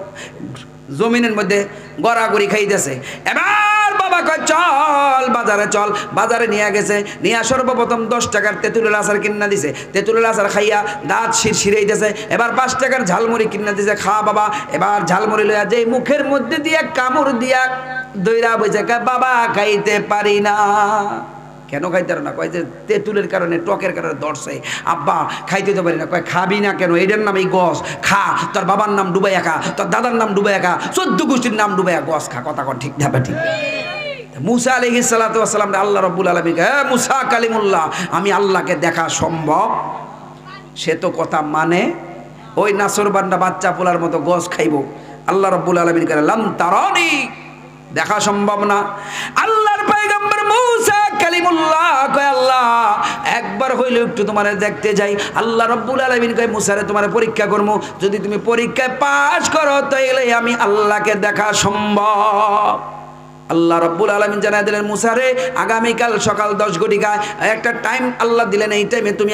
জমিনের মধ্যে গড়াগড়ি খাইতেছে। এবার বাবা কয় চল বাজারে, চল বাজারে নিয়ে গেছে। নিয়ে সর্বপ্রথম 10 টাকার তেঁতুলের আচার কিনা দিছে। তেঁতুলের আচার খাইয়া দাঁত শিরশিরাইতেছে। এবার 5 টাকার ঝালমুড়ি কিনা দিছে, খা বাবা। এবার ঝালমুড়ি লইয়া যে মুখের মধ্যে দিয়ে কামড় দিয়া দইরা বইছে, বাবা খাইতে পারি না। কেন খাইতে না? কয় যে তেঁতুলের কারণে, টকের কারণে ধরছে। আব্বা খাইতে তো পারি না। কয় খাবি না কেন? এটার নাম এই গছ, খা। তোর বাবার নাম ডুবাইয়া খা, তোর দাদার নাম ডুবাইয়া খা, 14 গোষ্ঠীর নাম ডুবাইয়া গছ খা। কথা ঠিক না ঠিক? মুসা আলাইহিস সালাতু ওয়াস সালাম আল্লাহ রাব্বুল আলামিন, হে মুসা কালিমুল্লাহ, আমি আল্লাহকে দেখা সম্ভব? সে তো কথা মানে, ওই নাসরবান্দা বাচ্চা পোলার মতো গছ খাইব। আল্লাহ রাব্বুল আলামিন কয় লাম তারানি, দেখা সম্ভব না। আল্লাহর পয়গম্বর মুসা কালিমুল্লাহ কয়, আল্লাহ একবার হইলে একটু তোমারে দেখতে যাই। আল্লাহ রাব্বুল আলামিন কয়, মুসারে তোমারে পরীক্ষা করবো, যদি তুমি পরীক্ষায় পাস করো তাইলে আমি আল্লাহকে দেখা সম্ভব। আল্লাহ রাব্বুল আলামিন জানায় দিলেন, মুসারে আগামীকাল সকাল 10 ঘটিকায় একটা টাইম আল্লাহ দিলেন, এই টাইমে তুমি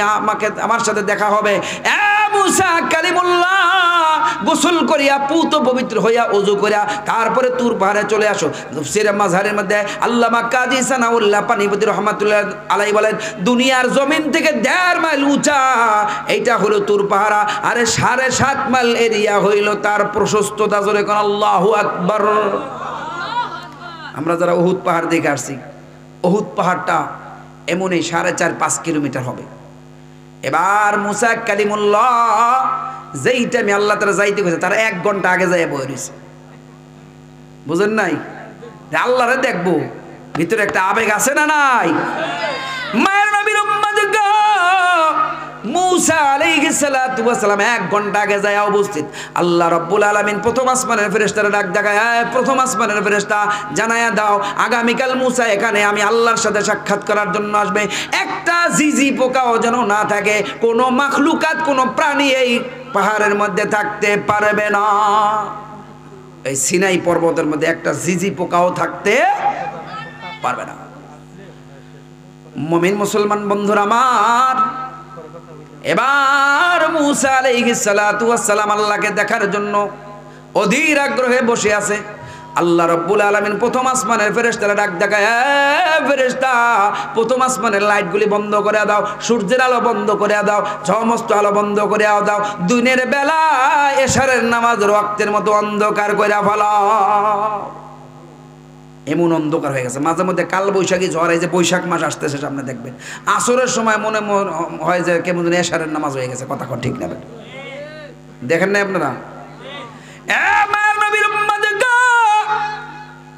আমার সাথে দেখা হবে। মুসা কালিমুল্লাহ গোসল করিয়া পুত পবিত্র হইয়া ওযু করিয়া তারপরে তুর পাহাড়ে চলে আসো। তাফসীরে মাযহারের মধ্যে আল্লামা কাজী সানাউল্লাহ পানিপতি রাহমাতুল্লাহ আলাইহি বলেন, দুনিয়ার জমিন থেকে 1.5 মাইল উঁচা এইটা হলো তুর পাহাড়, আরে 7.5 মাইল এরিয়া হইল তার প্রশস্ততা। জোরে কোন আল্লাহু আকবার। আমরা যারা উহুদ পাহাড় দেখে আসছি, উহুদ পাহাড়টা এমনই 4.5-5 কিলোমিটার হবে। এবার মুসা কালিমুল্লাহ যেই টাইমে আল্লাহ তারা যাইতে গেছে, তারা 1 ঘন্টা আগে যাইয়া বয়ে রয়েছে। বুঝেন নাই? আল্লাহরে দেখবো, ভিতরে একটা আবেগ আছে না নাই? মায়ের নবীর উম্মত গো, মুসা আলাইহিস সালাতু ওয়াস সালাম 1 ঘন্টা আগে যায় উপস্থিত। আল্লাহ রাব্বুল আলামিন প্রথম আসমানের ফেরেশতারা ডাক দেখায়, প্রথম আসমানের ফেরেশতা জানায়া দাও আগামীকাল মুসা এখানে আমি আল্লাহর সাথে সাক্ষাৎ করার জন্য আসবে। একটা জিজি পোকাও যেন না থাকে, কোনো মাখলুকাত, কোনো প্রাণী এই পাহাড়ের মধ্যে থাকতে পারবে না। এই সিনাই পর্বতের মধ্যে একটা জিজি পোকাও থাকতে পারবে না। মুমিন মুসলমান বন্ধুরা আমার, এবার মুসা আলাইহিস সালাতু ওয়াস সালাম আল্লাহকে দেখার জন্য অধীর আগ্রহে বসে আছে। আল্লাহ রাব্বুল আলামিন প্রথম আসমানের ফেরেশতারা ডাক দেখায়, ফেরেশতা প্রথম আসমানের লাইটগুলি বন্ধ করে দাও, সূর্যের আলো বন্ধ করে দাও, সমস্ত আলো বন্ধ করে দাও, দিনের বেলা এশারের নামাজ ওয়াক্তের মতো অন্ধকার করে ফেলাও। এমন অন্ধকার হয়ে গেছে। মাঝে মধ্যে কাল বৈশাখী ঝড়, এই যে বৈশাখ মাস আসতেছে সামনে, দেখবেন আসরের সময় মনে হয় যে কেমন এশারের নামাজ হয়ে গেছে। কথা ঠিক না? দেখেন না আপনারা?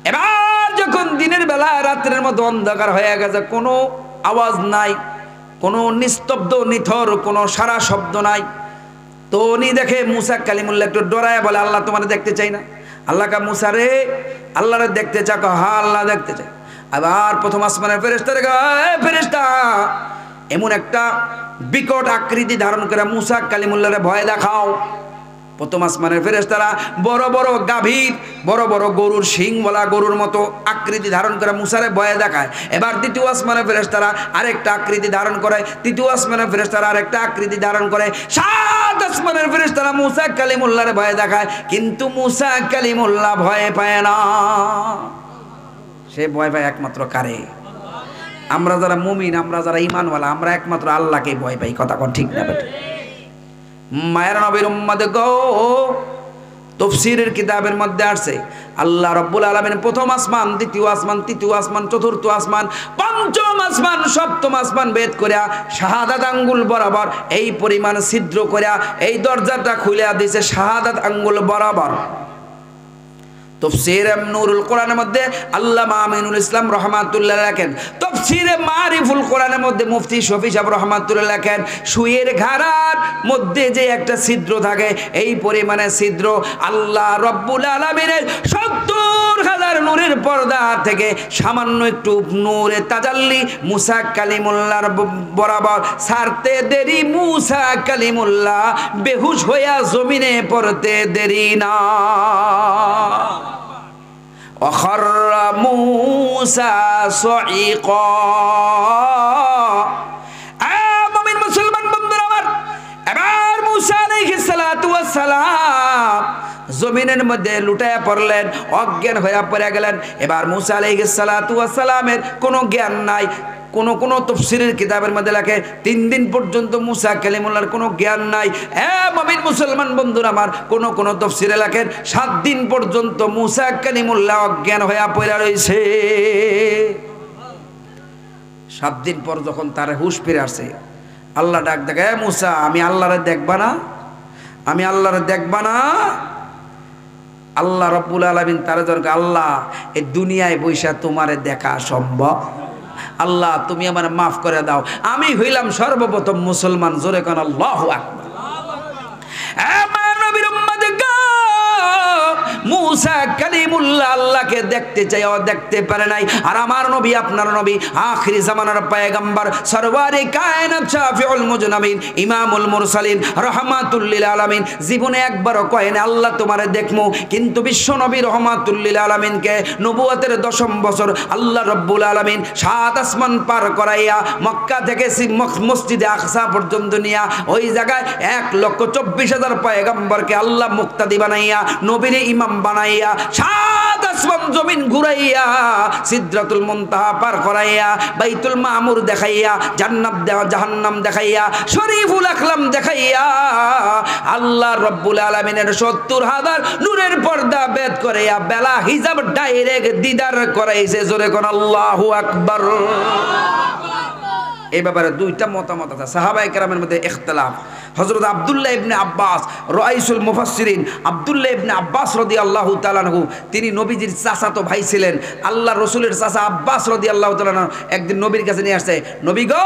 এবার যখন দিনের বেলা রাত্রের মতো অন্ধকার হয়ে গেছে, কোনো আওয়াজ নাই, কোনো নিস্তব্ধ নিথর কোনো সারা শব্দ নাই। তো উনি দেখে মুসা কালিমুল্লাহ একটু ডরায় বলে, আল্লাহ তোমার দেখতে চাই না। আল্লাহ কা মুসা রে, আল্লাহরে দেখতে চাও? হ্যাঁ আল্লাহ দেখতে চাই। আবার প্রথম আসমানের ফেরেশতারে ফেরেশতা এমন একটা বিকট আকৃতি ধারণ করে মুসা কালিমুল্লাহরে ভয় দেখাও। প্রথম আসমানের ফেরেশতারা বড় বড় গাভীর বড় বড় গরুর শিংওয়ালা গরুর মতো আকৃতি ধারণ করে মুসারে ভয় দেখায়। এবার দ্বিতীয় আসমানের ফেরেশতারা আরেকটা আকৃতি ধারণ করে, তৃতীয় আসমানের ফেরেশতারা আরেকটা আকৃতি ধারণ করে, সাত আসমানের ফেরেশতারা মুসা কালিমুল্লাহরে ভয় দেখায়, কিন্তু মুসা কালিমুল্লাহ ভয় পায় না। সে ভয় পায় একমাত্র কারে? আমরা যারা মুমিন, আমরা যারা ঈমানওয়ালা, আমরা একমাত্র আল্লাহকে ভয় পাই। কথা কোন ঠিক না বেটা? মায়ের নবীর উম্মত গো, তাফসীরের কিতাবের মধ্যে আসছে আল্লাহ রাব্বুল আলামিন প্রথম আসমান, দ্বিতীয় আসমান, তৃতীয় আসমান, চতুর্থ আসমান, পঞ্চম আসমান, সপ্তম আসমান ভেদ করিয়া শাহাদাত আঙ্গুল বরাবর এই পরিমাণ ছিদ্র করিয়া এই দরজাটা খুলিয়া দিয়েছে শাহাদাত আঙ্গুল বরাবর। তাফসীরে নূরুল কোরআনের মধ্যে আল্লামা আমিনুল ইসলাম রাহমাতুল্লাহ লেখেন, তাফসীরে মারিফুল কোরআনের মধ্যে মুফতি শফি সাহেব রাহমাতুল্লাহ লেখেন, সুয়ের ঘাড়ার মধ্যে যে একটা ছিদ্র থাকে এই পরিমাণে ছিদ্র আল্লাহ রাব্বুল আলামিনের ৭০,০০০ নূরের পর্দা থেকে সামান্য একটু নূরে তাজাল্লি মুসা কালিমুল্লাহর বরাবর ছাড়তে দেরি মুসা কালিমুল্লাহ বেহুশ হইয়া জমিনে পড়তে দেরি না। وخر موسى صعقا। মুমিন মুসলমান বন্ধুরা আমার, এবার মুসা আলাইহিস সালাতু ওয়াস সালাম জমিনের মধ্যে লুটায়া পড়লেন, অজ্ঞান হয়ে পড়ে গেলেন। এবার মুসা আলাইহিস সালাতু ওয়াস সালামের কোনো জ্ঞান নাই। কোন তাফসীরের কিতাবের মধ্যে লেখে 3 দিন পর্যন্ত মুসা কালিমুল্লাহর কোনো জ্ঞান নাই। মুমিন মুসলমান বন্ধুরা আমার, কোন তাফসীরে লেখেন 7 দিন পর্যন্ত মুসা কালিমুল্লাহ অজ্ঞান হয়ে পড়ে রয়েছে। 7 দিন পর যখন তার হুঁশ ফিরে আসে, আল্লাহ ডাক দেখে, মুসা আমি আল্লাহরে দেখবা না? আমি আল্লাহরে দেখবা না? আল্লাহ রাব্বুল আলামিন তার জন্য, আল্লাহ এই দুনিয়ায় বৈশা তোমারে দেখা সম্ভব? আল্লাহ তুমি আমার মাফ করে দাও, আমি হইলাম সর্বপ্রথম মুসলমান। জোরে কোন আল্লাহু আকবার। নবীর উম্মত গো, মুসা কালিমুল্লাহ আল্লাহকে দেখতে চাইও দেখতে পারে নাই। আর আমার নবী, আপনার নবী, আখিরি জামানার পয়গম্বর, সরওয়ারে কায়নাত, শাফিউল মুজনাবিন, ইমামুল মুরসালিন, রাহমাতুল লিল আলামিন, জীবনে একবারও কয় না আল্লাহ তোমারে দেখমু। কিন্তু বিশ্ব নবী রাহমাতুল লিল আলামিনকে নবুয়তের 10ম বছর আল্লাহ রাব্বুল আলামিন 7 আসমান পার করাইয়া মক্কা থেকে মসজিদে আকসা পর্যন্ত নিয়া ওই জায়গায় 1,24,000 পয়গম্বরকে আল্লাহ মুক্তাদি বানাইয়া, নবীর ইমাম বানাইয়া, 7 আসমান জমিন ঘুরাইয়া, সিদরাতুল মুনতাহা পার করাইয়া, বাইতুল মামুর দেখাইয়া, জান্নাত জাহান্নাম দেখাইয়া, শরীফুল আকলাম দেখাইয়া আল্লাহ রাব্বুল আলামিনের 70,000 নূরের পর্দা ভেদ করাইয়া বেলা হিজাব ডাইরেক্ট দিদার করাইছে। জোরে কোন আল্লাহু আকবার। এই ব্যাপারে 2টা মতামত আছে সাহাবায়ে কেরামের মধ্যে ইখতিলাফ। হযরত আব্দুল্লাহ ইবনে আব্বাস রাইসুল মুফাসসিরিন, আব্দুল্লাহ ইবনে আব্বাস রাদিয়াল্লাহু তাআলা আনহু, তিনি নবীজির চাচাতো ভাই ছিলেন। আল্লাহ রাসূলের চাচা আব্বাস রাদিয়াল্লাহু তাআলা আনহু একদিন নবীর কাছে নিয়ে আসছে, নবী গো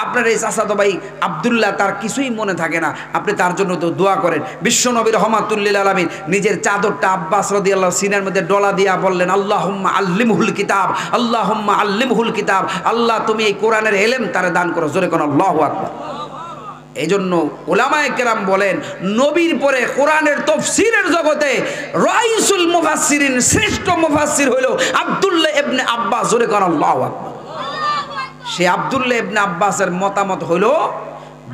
আপনার এই চাচাতো ভাই আব্দুল্লাহ, তার কিছুই মনে থাকে না, আপনি তার জন্য তো দোয়া করেন। বিশ্ব নবী রাহমাতুল লিল আলামিন নিজের চাদরটা আব্বাস রাদিয়াল্লাহু সিনার মধ্যে ডলা দিয়া বললেন, আল্লাহুম্মা আল্লিমহুল কিতাব, আল্লাহুম্মা আল্লিমহুল কিতাব, আল্লাহ তুমি এই কোরআনের ইলম তারে দান করো। জোরে কোন আল্লাহু আকবার। এই জন্য উলামায়ে কেরাম বলেন, নবীর পরে কোরআনের তাফসীরের জগতে রাইসুল মুফাসসিরিন, শ্রেষ্ঠ মুফাসসির হলো আব্দুল্লাহ ইবনে আব্বাস। জোরে কোন আল্লাহু আকবার। সে আব্দুল্লাহ ইবনে আব্বাসের মতামত হলো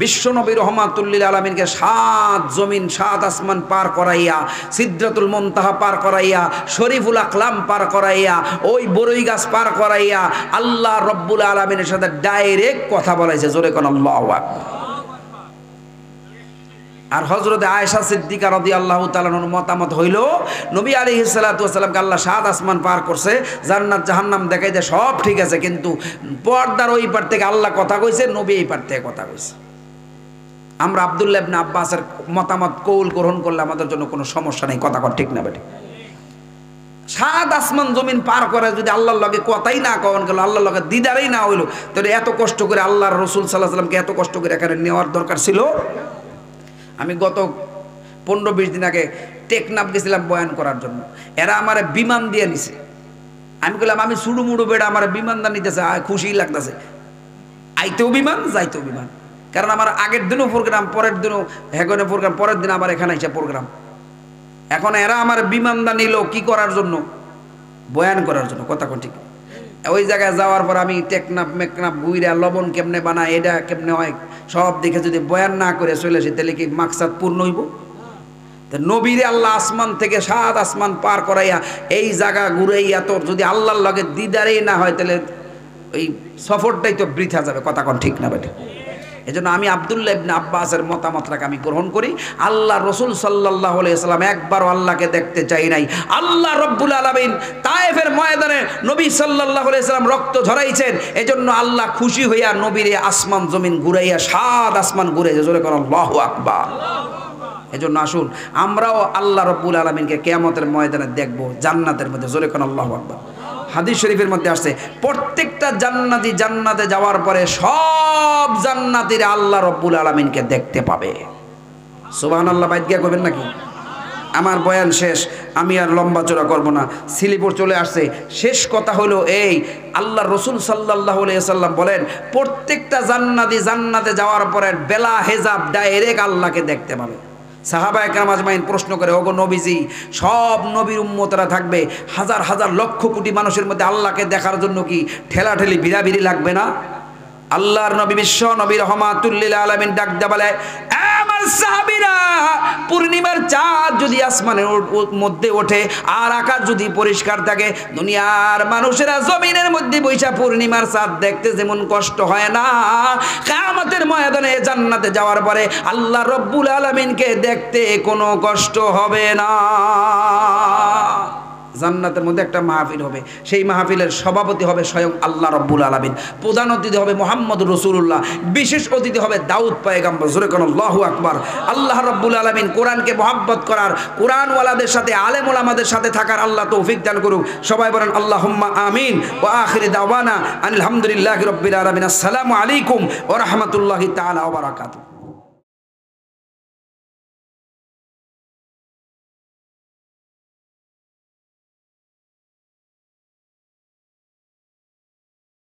বিশ্বনবী রাহমাতুল লিল আলামিনকে 7 জমিন 7 আসমান পার করাইয়া, সিদরাতুল মুনতাহা পার করাইয়া, শরীফুল আকলাম পার করাইয়া, ওই বরই গাছ পার করাইয়া আল্লাহ রাব্বুল আলামিনের সাথে ডাইরেক্ট কথা বলাইছে। জোরে কোন আল্লাহু আকবার। আর হযরতে আয়েশা সিদ্দিকা রাদিয়াল্লাহু তাআলার মতামত হইল, নবী আলাইহিস সালাতু ওয়াস সালামকে আল্লাহ 7 আসমান পার করছে, জান্নাত জাহান্নাম দেখাই দেয়, সব ঠিক আছে, কিন্তু পর্দার ওই পার থেকে আল্লাহ কথা কইছে, নবী এই পার থেকে কথা কইছে। আমরা আব্দুল্লাহ ইবনে আব্বাসের মতামত কৌল গ্রহণ করলে আমাদের জন্য কোনো সমস্যা নেই। কথা ঠিক না বেটি? সাত আসমান জমিন পার করে যদি আল্লাহর লগে কথাই না কন গেল, আল্লাহর লগে দিদারেই না হইলো, তাহলে এত কষ্ট করে আল্লাহর রসুল সাল্লাল্লাহু আলাইহি সাল্লামকে এত কষ্ট করে এখানে নেওয়ার দরকার ছিল? আমি গত 15-20 দিন আগে টেকনাফ গেছিলাম বয়ান করার জন্য। এরা আমার বিমান দিয়ে নিছে। আমি বললাম আমি সুড়ু মুড়ু বেড়া আমার বিমান দা নিতেছে, খুশি লাগতেছে, আইতেও বিমান যাইতেও বিমান। কারণ আমার আগের দিনও প্রোগ্রাম, পরের দিনও হেগনে প্রোগ্রাম, পরের দিন আমার এখানে এসে প্রোগ্রাম। এখন এরা আমার বিমান দা নিল কি করার জন্য? বয়ান করার জন্য। কথা কোন ঠিক? ওই জায়গায় যাওয়ার পর আমি টেকনাফ মেকনাফ গুইরা লবণ কেমনে বানায়, এটা কেমনে হয় সব দেখে যদি বয়ান না করে চলে আসি, তাহলে কি মাকসাদ পূর্ণ হইব? নবীরে আল্লাহ আসমান থেকে 7 আসমান পার করাইয়া এই জায়গা ঘুরাইয়া তোর যদি আল্লাহর লগে দিদারেই না হয়, তাহলে ওই সফরটাই তো বৃথা যাবে। কথা কোন ঠিক না বেটা? এজন্য আমি আব্দুল্লাহ ইবনে আব্বাসের মতামতটাকে আমি গ্রহণ করি। আল্লাহ রসুল সাল্লাল্লাহু আলাইহি সাল্লাম একবারও আল্লাহকে দেখতে চাই নাই। আল্লাহ রব্বুল আলামিন তায়েফের ময়দানে নবী সাল্লাল্লাহু আলাইহি সাল্লাম রক্ত ঝরাইছেন, এজন্য আল্লাহ খুশি হইয়া নবীরে আসমান জমিন ঘুরাইয়া 7 আসমান ঘুরাইছে। জোরে কোন আল্লাহু আকবার। এজন্য আসুন আমরাও আল্লাহ রব্বুল আলামিনকে কিয়ামতের ময়দানে দেখব জান্নাতের মধ্যে। জোরে কোন আল্লাহু আকবার। হাদিস শরীফের মধ্যে আসছে প্রত্যেকটা জান্নাতি জান্নাতে যাওয়ার পরে সব জান্নাতীরা আল্লাহ রব্বুল আলামিনকে দেখতে পাবে। সুবহানাল্লাহ। বাইত গিয়া কইবেন নাকি? আমার বয়ান শেষ, আমি আর লম্বা চড়া করব না, সিলিপুর চলে আসছে। শেষ কথা হলো এই, আল্লাহ রসুল সাল্লাল্লাহু আলাইহি সাল্লাম বলেন প্রত্যেকটা জান্নাতি জান্নাতে যাওয়ার পরে বেলা হেজাব ডাইরেক্ট আল্লাহকে দেখতে পাবে। সাহাবা একরাম আজমাইন প্রশ্ন করে, ওগো নবীজি, সব নবীর উম্মতরা থাকবে, হাজার হাজার লক্ষ কোটি মানুষের মধ্যে আল্লাহকে দেখার জন্য কি ঠেলাঠেলি ভিড়াভিড়ি লাগবে না? আল্লাহর নবী বিশ্ব নবী রহমাতুল লিল আলামিন ডাক দেয়া বলে, আমার সাহাবীরা, পূর্ণিমার চাঁদ যদি আসমানের মধ্যে ওঠে আর আকাশ যদি পরিষ্কার থাকে, দুনিয়ার মানুষেরা জমিনের মধ্যে বৈশা পূর্ণিমার চাঁদ দেখতে যেমন কষ্ট হয় না, কিয়ামতের ময়দানে জান্নাতে যাওয়ার পরে আল্লাহ রব্বুল আলামিনকে দেখতে কোনো কষ্ট হবে না। জান্নাতের মধ্যে একটা মাহফিল হবে, সেই মাহফিলের সভাপতি হবে স্বয়ং আল্লাহ রব্বুল আলামিন, প্রধান অতিথি হবে মুহাম্মদুর রাসূলুল্লাহ, বিশেষ অতিথি হবে দাউদ পয়গম্বর। জোরে কোন আল্লাহু আকবার। আল্লাহ রব্বুল আলামিন কোরআনকে মহব্বত করার, কোরআনওয়ালাদের সাথে আলেম ওলামাদের সাথে থাকার আল্লাহ তৌফিক দান করুক। সবাই বলেন আল্লাহুম্মা আমিন। ওয়া আখিরি দাওয়ানা আলহামদুলিল্লাহি রাব্বিল আলামিন। আসসালামু আলাইকুম ওয়া রাহমাতুল্লাহি তাআলা ওয়া বারাকাতুহু।